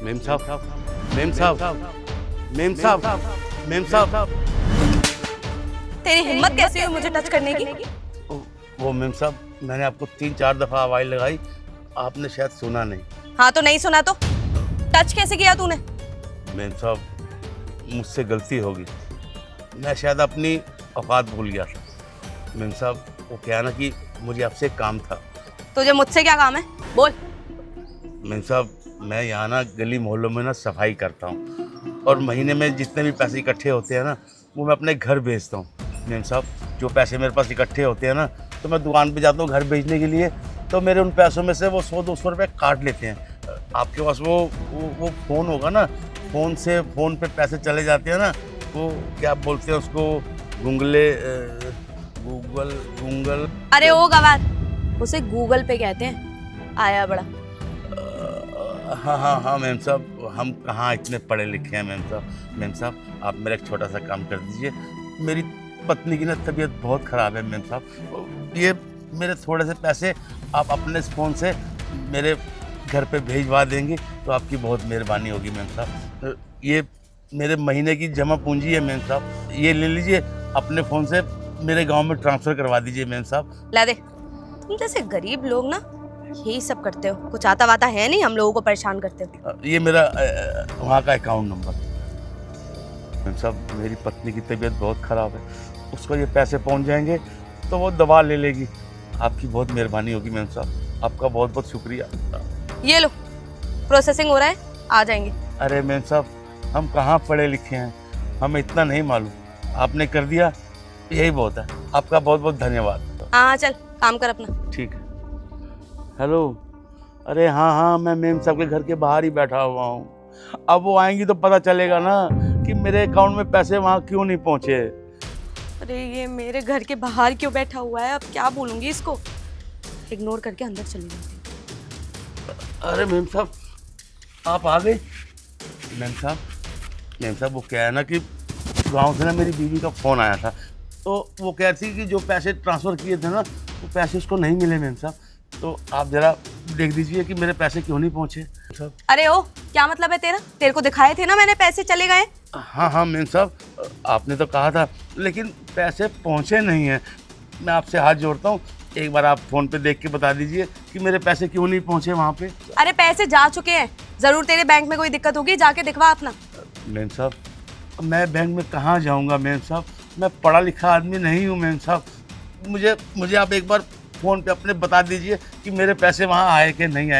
Ma'am साहब, ma'am साहब, ma'am साहब, मेम साहब। तेरी हिम्मत कैसी हुई मुझे टच करने की? वो मेम साहब, मैंने आपको 3-4 दफा आवाज लगाई, आपने शायद सुना नहीं। हाँ तो नहीं सुना तो टच कैसे किया तूने? मेम साहब, मुझसे गलती होगी, मैं शायद अपनी औकात भूल गया था। मेम साहब, वो क्या है ना कि मुझे आपसे एक काम था। तुझे मुझसे क्या काम है, बोल। मेम साहब, मैं यहाँ ना गली मोहल्लों में ना सफाई करता हूँ और महीने में जितने भी पैसे इकट्ठे होते हैं ना, वो मैं अपने घर भेजता हूँ। मेम साहब, जो पैसे मेरे पास इकट्ठे होते हैं ना, तो मैं दुकान पे जाता हूँ घर भेजने के लिए, तो मेरे उन पैसों में से वो 100-200 रुपये काट लेते हैं। आपके पास वो फ़ोन होगा ना, फ़ोन पे पैसे चले जाते हैं ना, वो क्या बोलते हैं उसको, गूगल। अरे ओ गवार, उसे गूगल पे कहते हैं, आया बड़ा। हाँ मेम साहब, हम कहाँ इतने पढ़े लिखे हैं मेम साहब। मेम साहब, आप मेरा एक छोटा सा काम कर दीजिए। मेरी पत्नी की ना तबीयत बहुत ख़राब है मेम साहब, ये मेरे थोड़े से पैसे आप अपने फ़ोन से मेरे घर पे भेजवा देंगे तो आपकी बहुत मेहरबानी होगी मेम साहब। ये मेरे महीने की जमा पूंजी है मेम साहब, ये ले लीजिए, अपने फ़ोन से मेरे गांव में ट्रांसफ़र करवा दीजिए मेम साहब। ला दे। तुम जैसे गरीब लोग ना यही सब करते हो, कुछ आता वाता है नहीं, हम लोगों को परेशान करते हो। ये मेरा वहाँ का अकाउंट नंबर। मेम साहब, मेरी पत्नी की तबीयत बहुत ख़राब है, उसको ये पैसे पहुँच जाएंगे तो वो दवा ले लेगी। आपकी बहुत मेहरबानी होगी मेम साहब, आपका बहुत बहुत शुक्रिया। ये लो, प्रोसेसिंग हो रहा है, आ जाएंगे। अरे मेम साहब, हम कहाँ पढ़े लिखे हैं, हमें इतना नहीं मालूम, आपने कर दिया यही बहुत है। आपका बहुत बहुत धन्यवाद। हाँ चल काम कर अपना। ठीक है। हेलो, अरे हाँ, मैं मेम साहब के घर के बाहर ही बैठा हुआ हूँ। अब वो आएंगी तो पता चलेगा ना कि मेरे अकाउंट में पैसे वहाँ क्यों नहीं पहुँचे। अरे ये मेरे घर के बाहर क्यों बैठा हुआ है, अब क्या बोलूंगी इसको। इग्नोर करके अंदर चली जाती। अरे मेम साहब, आप आ गए। मेम साहब, वो क्या है ना कि गांव से ना मेरी बीवी का फ़ोन आया था, तो वो कह रही थी कि जो पैसे ट्रांसफ़र किए थे ना, वो पैसे उसको नहीं मिले मेम साहब। तो आप ज़रा देख दीजिए कि मेरे पैसे क्यों नहीं पहुँचे साहब। अरे ओ, क्या मतलब है तेरा? तेरे को दिखाए थे ना मैंने, पैसे चले गए। हाँ मेम साहब, आपने तो कहा था, लेकिन पैसे पहुँचे नहीं हैं। मैं आपसे हाथ जोड़ता हूँ, एक बार आप फ़ोन पे देख के बता दीजिए कि मेरे पैसे क्यों नहीं पहुँचे वहाँ पे। अरे पैसे जा चुके हैं, जरूर तेरे बैंक में कोई दिक्कत होगी, जाके दिखवा अपना। मेम साहब, मैं बैंक में कहाँ जाऊँगा मेम साहब, मैं पढ़ा लिखा आदमी नहीं हूँ मेम साहब। मुझे आप एक बार फ़ोन पे अपने बता दीजिए कि मेरे पैसे वहाँ आए कि नहीं आए।